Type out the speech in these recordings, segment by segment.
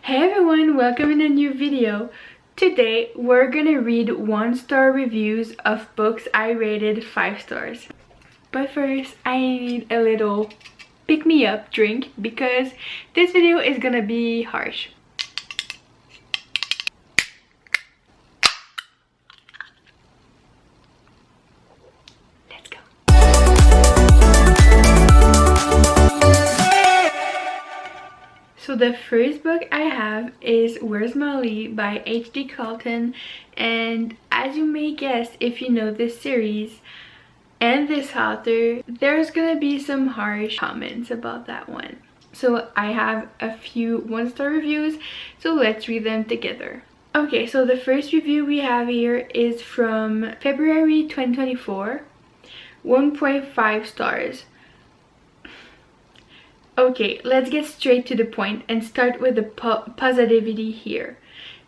Hey everyone, welcome in a new video. Today we're gonna read 1-star reviews of books I rated 5 stars. But first I need a little pick-me-up drink because this video is gonna be harsh. Let's go. So the first book I have is Where's Molly by H.D. Carlton, and as you may guess if you know this series and this author, there's gonna be some harsh comments about that one. So I have a few 1-star reviews, so let's read them together. Okay, so the first review we have here is from February 2024, 1.5 stars. Okay, let's get straight to the point and start with the positivity here.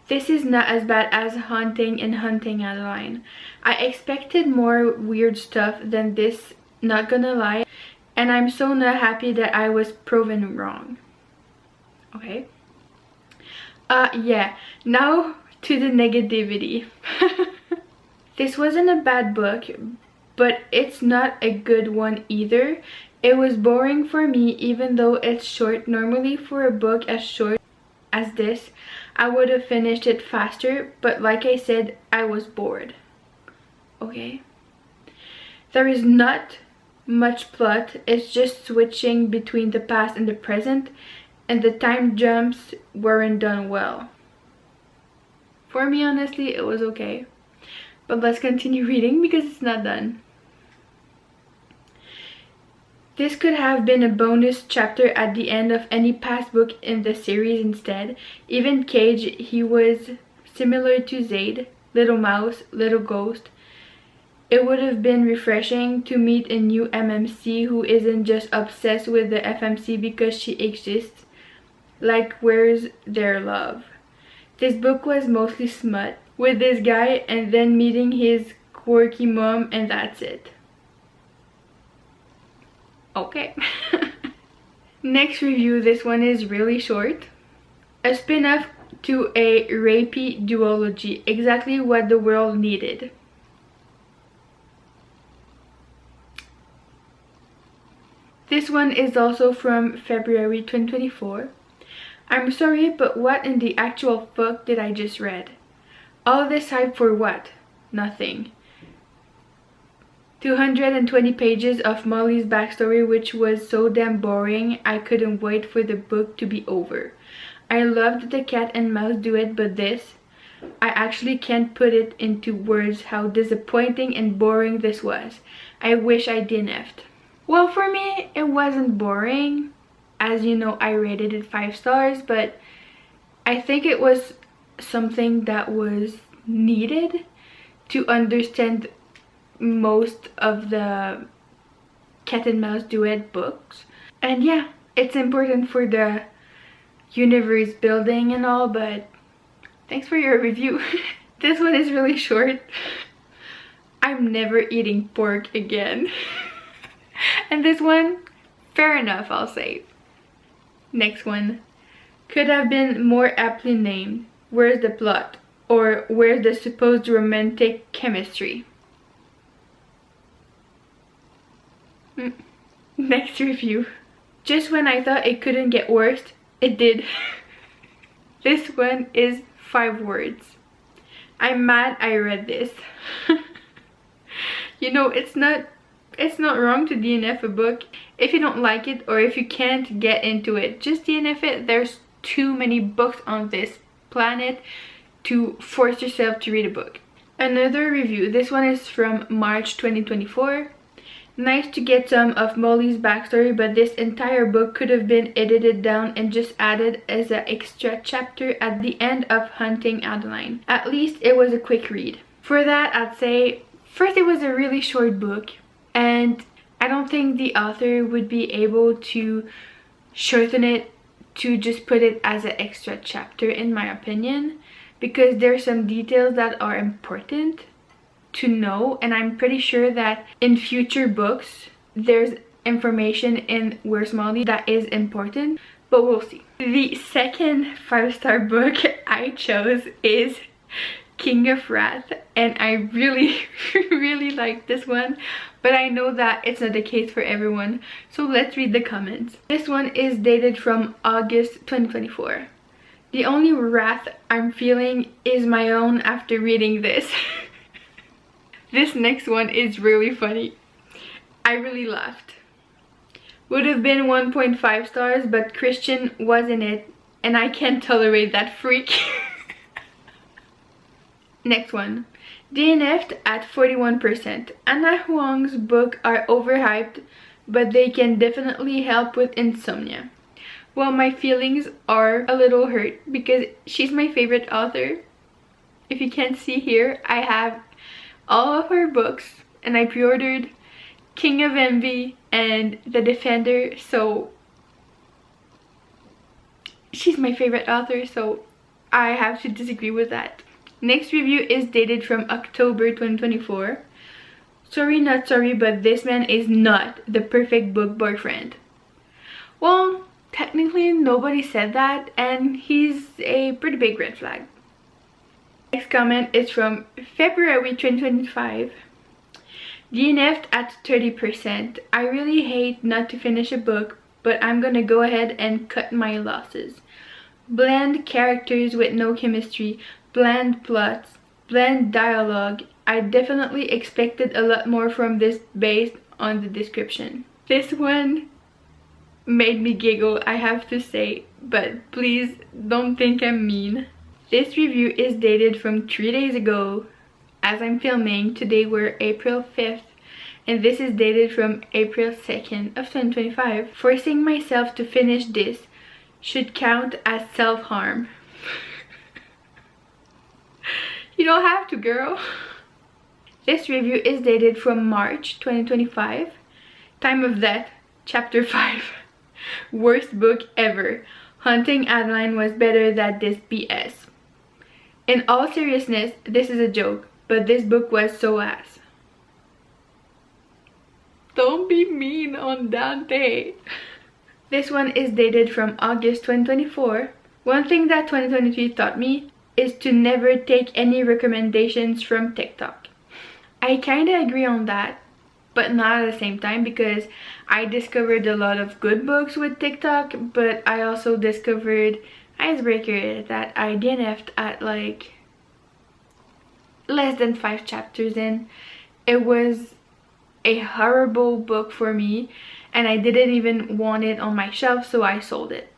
This is not as bad as Haunting and Hunting Adeline. I expected more weird stuff than this, not gonna lie, and I'm so not happy that I was proven wrong. Okay. Yeah, now to the negativity. This wasn't a bad book, but it's not a good one either. It was boring for me even though it's short. Normally for a book as short as this, I would have finished it faster, but like I said, I was bored. Okay? There is not much plot, it's just switching between the past and the present, and the time jumps weren't done well. For me, honestly, it was okay. But let's continue reading because it's not done. This could have been a bonus chapter at the end of any past book in the series instead. Even Cage, he was similar to Zaid, Little Mouse, Little Ghost. It would have been refreshing to meet a new MMC who isn't just obsessed with the FMC because she exists. Like, where's their love? This book was mostly smut with this guy and then meeting his quirky mom, and that's it. Okay. Next review, this one is really short. A spin-off to a rapey duology, exactly what the world needed. This one is also from February 2024. I'm sorry, but what in the actual fuck did I just read? All this hype for what? Nothing. 220 pages of Molly's backstory, which was so damn boring I couldn't wait for the book to be over. I loved the cat and mouse duet, but this, I actually can't put it into words how disappointing and boring this was. I wish I DNF'd. Well, for me, it wasn't boring. As you know, I rated it 5 stars, but I think it was something that was needed to understand most of the cat and mouse duet books. And yeah, it's important for the universe building and all, but thanks for your review. This one is really short. I'm never eating pork again. And this one, fair enough, I'll say. Next one, could have been more aptly named. Where's the plot? Or where's the supposed romantic chemistry? Next review. Just when I thought it couldn't get worse, it did. This one is 5 words. I'm mad I read this. You know, it's not wrong to DNF a book if you don't like it or if you can't get into it. Just DNF it. There's too many books on this planet to force yourself to read a book. Another review. This one is from March 2024. Nice to get some of Molly's backstory, but this entire book could have been edited down and just added as an extra chapter at the end of Hunting Adeline. At least it was a quick read. For that, I'd say first it was a really short book, and I don't think the author would be able to shorten it to just put it as an extra chapter, in my opinion, because there's some details that are important to know, and I'm pretty sure that in future books there's information in Where's Molly that is important, but we'll see. The second 5-star book I chose is King of Wrath, and I really really like this one, but I know that it's not the case for everyone, so let's read the comments. This one is dated from August 2024. The only wrath I'm feeling is my own after reading this. This next one is really funny. I really laughed. Would have been 1.5 stars, but Christian was in it and I can't tolerate that freak. Next one. DNF'd at 41%. Anna Huang's books are overhyped, but they can definitely help with insomnia. Well, my feelings are a little hurt because she's my favorite author. If you can't see here, I have all of her books and I pre-ordered King of Envy and The Defender, so she's my favorite author, so I have to disagree with that. Next review is dated from October 2024. Sorry, not sorry, but this man is not the perfect book boyfriend. Well, technically nobody said that, and he's a pretty big red flag. Next comment is from February 2025. DNF'd at 30%. I really hate not to finish a book, but I'm gonna go ahead and cut my losses. Bland characters with no chemistry, bland plots, bland dialogue. I definitely expected a lot more from this based on the description. This one made me giggle, I have to say, but please don't think I'm mean. This review is dated from 3 days ago. As I'm filming, today we're April 5th, and this is dated from April 2nd of 2025. Forcing myself to finish this should count as self-harm. You don't have to, girl. This review is dated from March 2025. Time of Death, Chapter 5. Worst book ever. Hunting Adeline was better than this BS. In all seriousness, this is a joke, but this book was so ass. Don't be mean on Dante. This one is dated from August 2024. One thing that 2023 taught me is to never take any recommendations from TikTok. I kinda agree on that, but not at the same time, because I discovered a lot of good books with TikTok, but I also discovered Icebreaker that I DNF'd at like less than 5 chapters in. It was a horrible book for me and I didn't even want it on my shelf, so I sold it.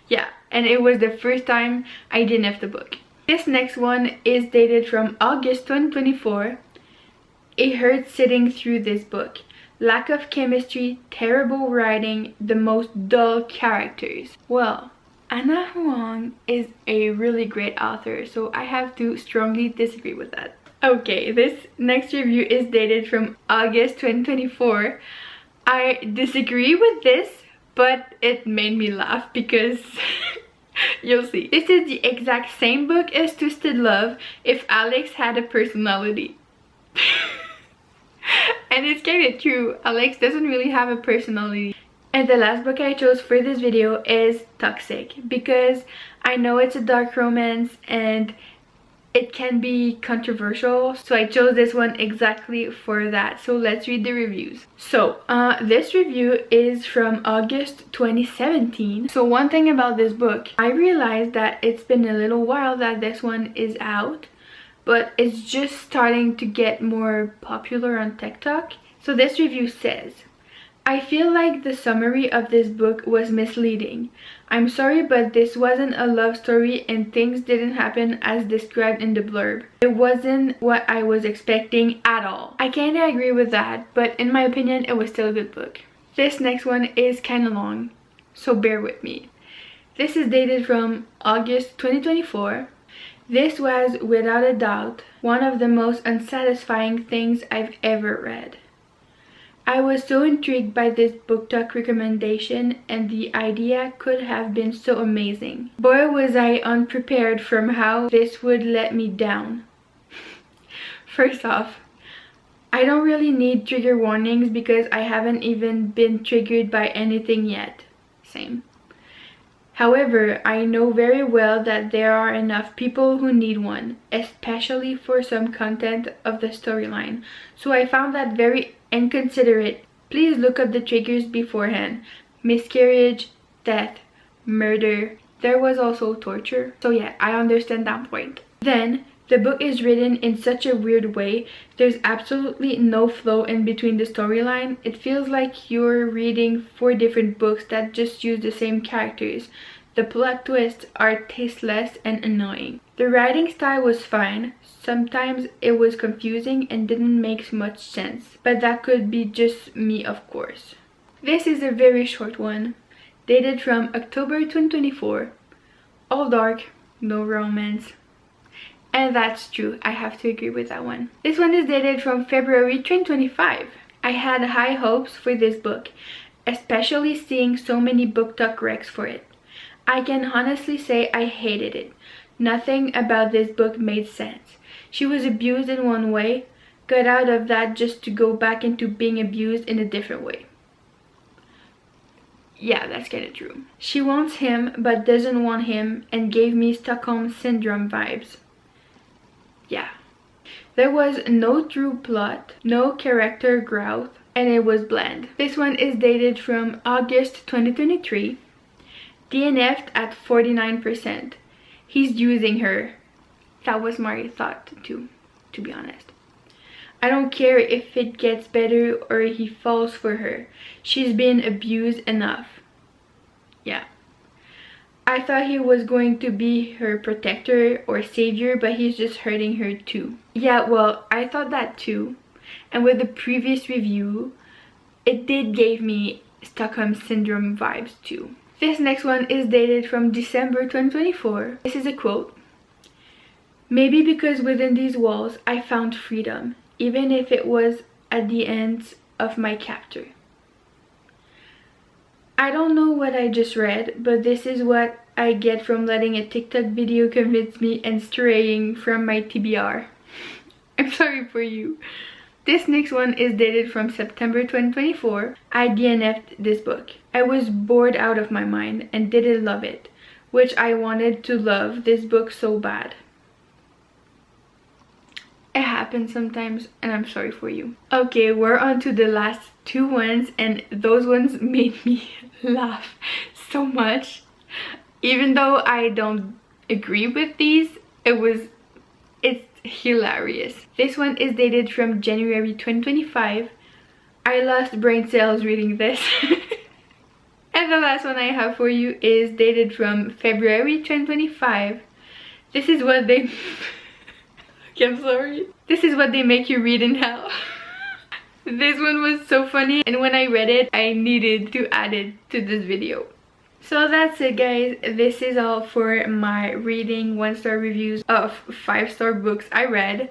Yeah, and it was the first time I DNF'd the book. This next one is dated from August 2024. It hurts sitting through this book. Lack of chemistry, terrible writing, the most dull characters. Well, Anna Huang is a really great author, so I have to strongly disagree with that. Okay, this next review is dated from August 2024. I disagree with this, but it made me laugh because you'll see. This is the exact same book as Twisted Love if Alex had a personality. And it's kind of true. Alex doesn't really have a personality. And the last book I chose for this video is Toxic, because I know it's a dark romance and it can be controversial, so I chose this one exactly for that. So let's read the reviews. So this review is from August 2017. So one thing about this book, I realized that it's been a little while that this one is out, but it's just starting to get more popular on TikTok. So this review says, I feel like the summary of this book was misleading. I'm sorry, but this wasn't a love story and things didn't happen as described in the blurb. It wasn't what I was expecting at all. I kinda agree with that, but in my opinion, it was still a good book. This next one is kinda long, so bear with me. This is dated from August 2024. This was, without a doubt, one of the most unsatisfying things I've ever read. I was so intrigued by this book talk recommendation, and the idea could have been so amazing. Boy, was I unprepared from how this would let me down. First off, I don't really need trigger warnings because I haven't even been triggered by anything yet. Same. However, I know very well that there are enough people who need one, especially for some content of the storyline. So I found that very inconsiderate. Please look up the triggers beforehand. Miscarriage, death, murder. There was also torture. So yeah, I understand that point. Then, the book is written in such a weird way. There's absolutely no flow in between the storyline. It feels like you're reading 4 different books that just use the same characters. The plot twists are tasteless and annoying. The writing style was fine. Sometimes it was confusing and didn't make much sense. But that could be just me, of course. This is a very short one, dated from October 2024. All dark, no romance. And that's true, I have to agree with that one. This one is dated from February 2025. I had high hopes for this book, especially seeing so many book talk recs for it. I can honestly say I hated it. Nothing about this book made sense. She was abused in one way, got out of that just to go back into being abused in a different way. Yeah, that's kind of true. She wants him but doesn't want him and gave me Stockholm Syndrome vibes. Yeah. There was no true plot, no character growth, and it was bland. This one is dated from August 2023. DNF'd at 49%. He's using her. That was my thought too, to be honest. I don't care if it gets better or he falls for her. She's been abused enough. Yeah. I thought he was going to be her protector or savior, but he's just hurting her too. Yeah, well, I thought that too. And with the previous review, it did give me Stockholm Syndrome vibes too. This next one is dated from December 2024. This is a quote. Maybe because within these walls I found freedom, even if it was at the ends of my captor. I don't know what I just read, but this is what I get from letting a TikTok video convince me and straying from my TBR. I'm sorry for you. This next one is dated from September 2024. I DNF'd this book. I was bored out of my mind and didn't love it, which I wanted to love this book so bad. It happens sometimes and I'm sorry for you. Okay, we're on to the last 2 ones and those ones made me laugh so much. Even though I don't agree with these, it's hilarious. This one is dated from January 2025. I lost brain cells reading this. And the last one I have for you is dated from February 2025. This is what they... I'm sorry. This is what they make you read in hell. This one was so funny, and when I read it, I needed to add it to this video. So that's it, guys. This is all for my reading 1-star reviews of 5-star books I read.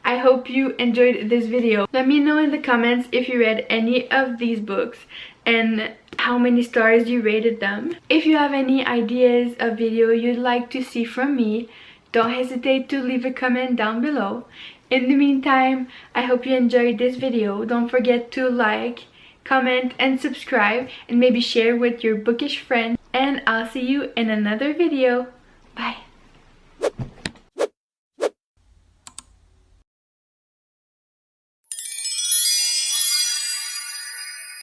I hope you enjoyed this video. Let me know in the comments if you read any of these books and how many stars you rated them. If you have any ideas of video you'd like to see from me, don't hesitate to leave a comment down below. In the meantime, I hope you enjoyed this video. Don't forget to like, comment, and subscribe, and maybe share with your bookish friends. And I'll see you in another video. Bye!